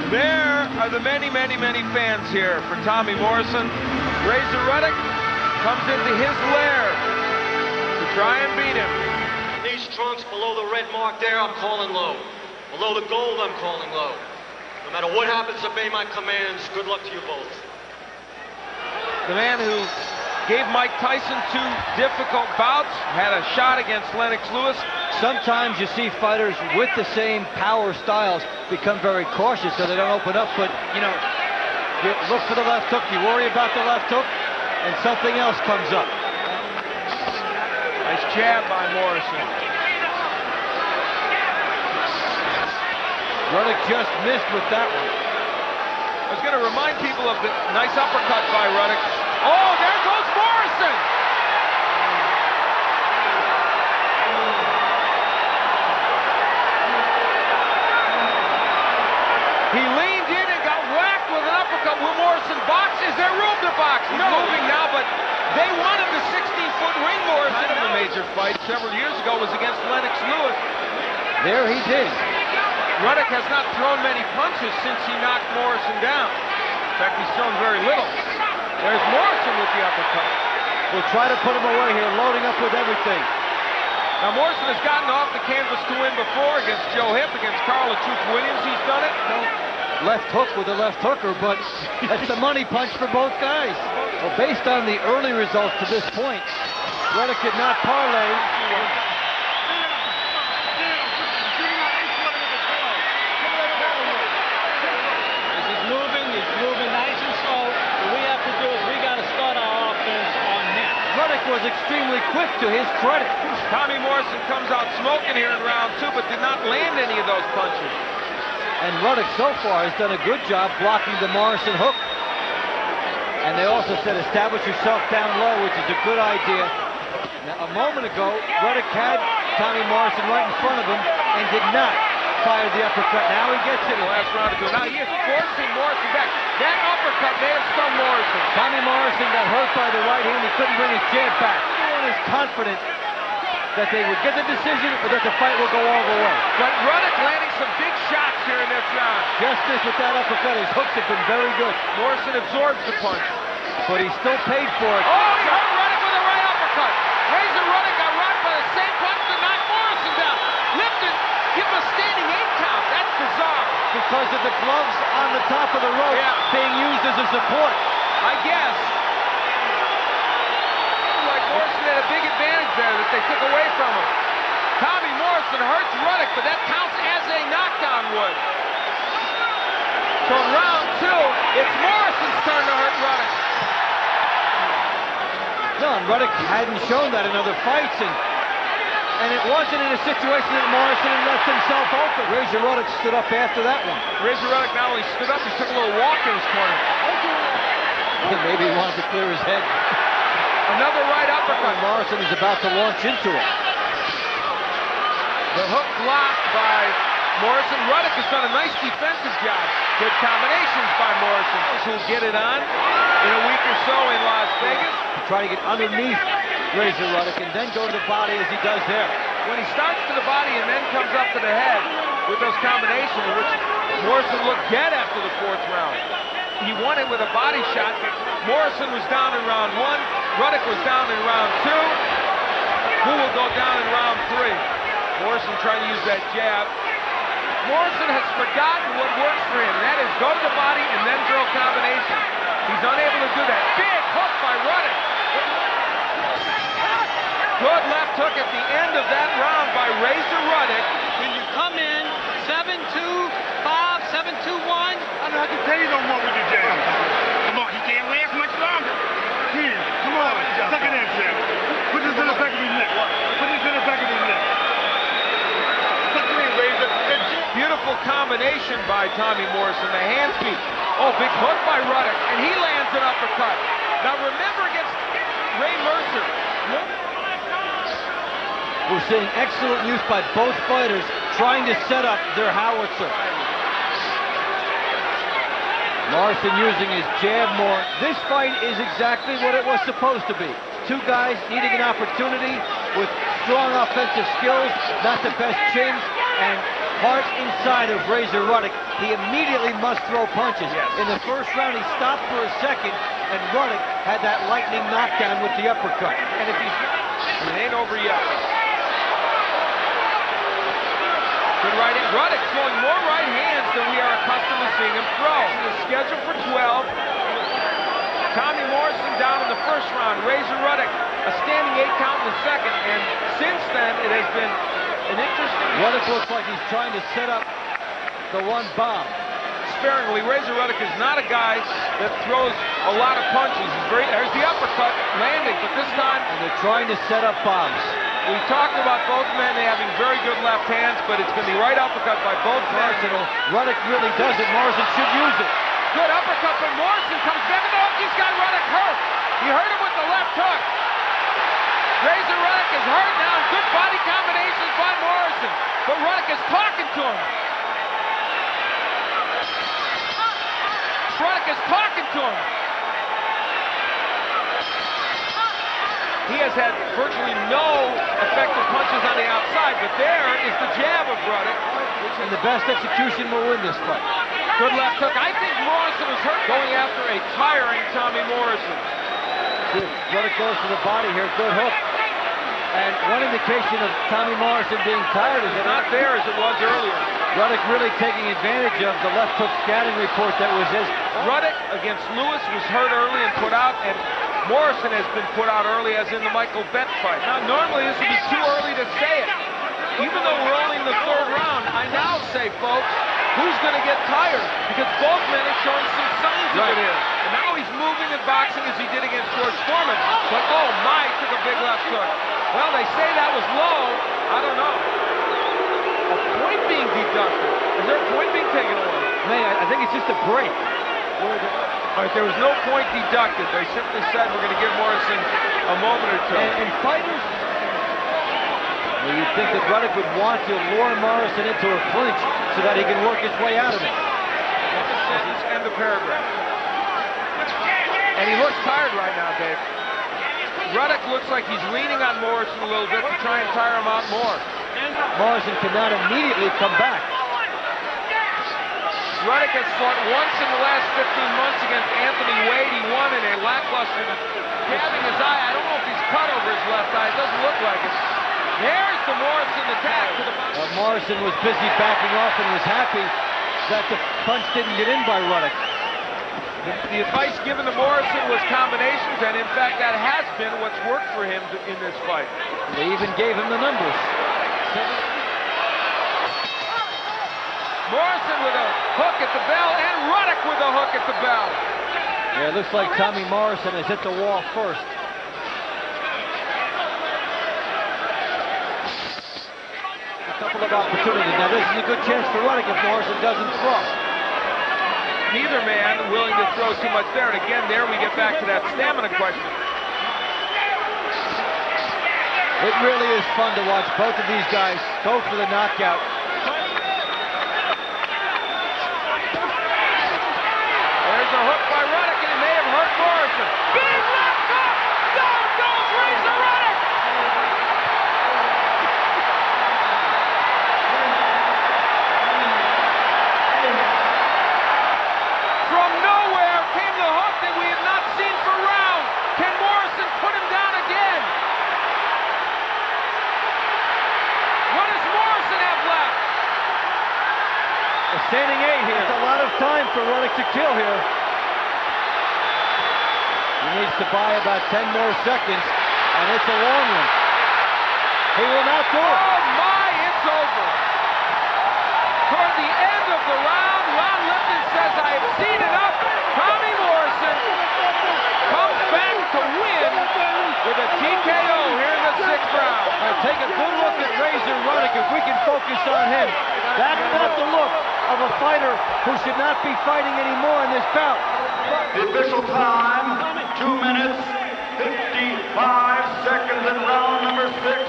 There are the many, many, many fans here for Tommy Morrison. Razor Ruddock comes into his lair to try and beat him. These trunks below the red mark there, I'm calling low. Below the gold, I'm calling low. No matter what happens, obey my commands. Good luck to you both. The man who gave Mike Tyson 2 difficult bouts, had a shot against Lennox Lewis. Sometimes you see fighters with the same power styles become very cautious so they don't open up, but you know, you look for the left hook, you worry about the left hook, and something else comes up. Nice jab by Morrison. Ruddock just missed with that one. I was going to remind people of the nice uppercut by Ruddock. Oh, there goes Morrison! He leaned in and got whacked with an uppercut. Will Morrison box? Is there room to box? He's moving now, but they wanted the 16-foot ring Morrison. Kind of a major fight several years ago was against Lennox Lewis. There he did. Ruddock has not thrown many punches since he knocked Morrison down. In fact, he's thrown very little. There's Morrison with the uppercut. We'll try to put him away here, loading up with everything. Now, Morrison has gotten off the canvas to win before against Joe Hipp, against Carl the Truth Williams. He's done it. Left hook with a left hooker, but that's the money punch for both guys. Well, based on the early results to this point, Ruddock did not parlay. He's moving nice and slow. What we have to do is we got to start our offense on him. Ruddock was extremely quick to his credit. Tommy Morrison comes out smoking here in round 2, but did not land any of those punches. And Ruddock so far has done a good job blocking the Morrison hook. And they also said establish yourself down low, which is a good idea. Now, a moment ago, Ruddock had Tommy Morrison right in front of him and did not fire the uppercut. Now he gets it in the last round or two. Now he is forcing Morrison back. That uppercut may have stung Morrison. Tommy Morrison got hurt by the right hand. He couldn't bring his jab back. Everyone is confident that they would get the decision or that the fight will go all the way. But Ruddock landing some big shots here in this round. Just this with that uppercut. His hooks have been very good. Morrison absorbs the punch. But he still paid for it. Oh, he hurt Ruddock with a right uppercut. Razor Ruddock got rocked by the same punch to knock Morrison down. Lifted, give him a standing 8 count. That's bizarre. Because of the gloves on the top of the rope being used as a support. I guess. Like Morrison had a big advantage there that they took away from him. Tommy Morrison hurts Ruddock, but that counts as a knockdown would. So in round 2, it's Morrison's turn to hurt Ruddock. No, and Ruddock hadn't shown that in other fights, and it wasn't in a situation that Morrison had left himself open. Razor Ruddock stood up after that one. Razor Ruddock not only stood up, he took a little walk in his corner. Maybe he wanted to clear his head. Another right uppercut. Morrison is about to launch into it. The hook blocked by Morrison. Ruddock has done a nice defensive job. Good combinations by Morrison. Who'll get it on in a week or so in Las Vegas. Try to get underneath Razor Ruddock and then go to the body as he does there. When he starts to the body and then comes up to the head with those combinations, which Morrison looked dead after the 4th round. He won it with a body shot. Morrison was down in round 1. Ruddock was down in round 2. Who will go down in round 3? Morrison trying to use that jab. Morrison has forgotten what works for him. That is go to the body and then throw combinations. He's unable to do that. Big hook by Ruddock. Good left hook at the end of that round by Razor Ruddock. When you come in 7-2, 5, 7-2, 1. I don't have to tell you no more with the jab. Come on, he can't last much longer. Here, come on, suck it in, Sam. Put this in the back of his neck. Put this in the back of his neck. Suck it in, Razor. Beautiful combination by Tommy Morrison. The hand speed. Oh, big hook by Ruddock, and he lands an uppercut. Now remember against Ray Mercer. We're seeing excellent use by both fighters trying to set up their howitzer. Morrison using his jab more. This fight is exactly what it was supposed to be. Two guys needing an opportunity with strong offensive skills, not the best chins, and heart inside of Razor Ruddock. He immediately must throw punches. Yes. In the first round, he stopped for a second, and Ruddock had that lightning knockdown with the uppercut. And if he's not, it ain't over yet. Good right hand. Ruddock throwing more right hands than we are accustomed to seeing him throw. He's scheduled for 12. Tommy Morrison down in the first round. Razor Ruddock a standing 8 count in the second. And since then, it has been an interesting... Ruddock looks like he's trying to set up the one bomb. Sparingly, Razor Ruddock is not a guy that throws a lot of punches. There's the uppercut landing, but this time... And they're trying to set up bombs. We talked about both men having very good left hands, but it's been the right uppercut by both men. Ruddock really does it. Morrison should use it. Good uppercut from Morrison. Comes back in the hook. He's got Ruddock hurt. He hurt him with the left hook. Razor Ruddock is hurt now. Good body combinations by Morrison. But Ruddock is talking to him. Ruddock is talking to him. He has had virtually no effective punches on the outside, but there is the jab of Ruddock. And the best execution will win this fight. Good left hook. I think Morrison was hurt going after a tiring Tommy Morrison. Ruddock goes to the body here. Good hook. And one indication of Tommy Morrison being tired is not there as it was earlier. Ruddock really taking advantage of the left hook scouting report that was his. Ruddock against Lewis was hurt early and put out, and Morrison has been put out early, as in the Michael Bent fight. Now, normally this would be too early to say it. Even though we're only in the 3rd round, I now say, folks, who's going to get tired? Because both men are showing some signs of it here. And now he's moving and boxing as he did against George Foreman. But, oh my, took a big left hook. Well, they say that was low. I don't know. A point being deducted. Is there a point being taken away? Man, I think it's just a break. All right, there was no point deducted. They simply said we're going to give Morrison a moment or two. And fighters, well, you'd think that Ruddock would want to lure Morrison into a clinch so that he can work his way out of it. End the paragraph. And he looks tired right now, Dave. Ruddock looks like he's leaning on Morrison a little bit to try and tire him out more. Morrison cannot immediately come back. Ruddock has fought once in the last 15 months against Anthony Wade. He won in a lackluster, having his eye. I don't know if he's cut over his left eye. It doesn't look like it. There's the Morrison attack. Morrison was busy backing off and was happy that the punch didn't get in by Ruddock. The advice given to Morrison was combinations, and in fact that has been what's worked for him in this fight. They even gave him the numbers. Morrison with a hook at the bell, and Ruddock with a hook at the bell. Yeah, it looks like Tommy Morrison has hit the wall first. A couple of opportunities. Now this is a good chance for Ruddock if Morrison doesn't throw. Neither man willing to throw too much there, and again, there we get back to that stamina question. It really is fun to watch both of these guys go for the knockout. There's a hook by Ruddock, and he may have hurt Morrison. Big left hook! Down goes Razor Ruddock! From nowhere came the hook that we have not seen for rounds. Can Morrison put him down again? What does Morrison have left? A standing 8 here. It's a lot of time for Ruddock to kill here. He needs to buy about 10 more seconds, and it's a long one. He will not do it. Oh my, it's over. Toward the end of the round, Ron Lipton says, I have seen enough. Tommy Morrison comes back to win with a TKO here in the 6th round. Now take a good look at Razor Ruddock if we can focus on him. That's not the look of a fighter who should not be fighting anymore in this bout. The official time, 2 minutes, 55 seconds in round number 6.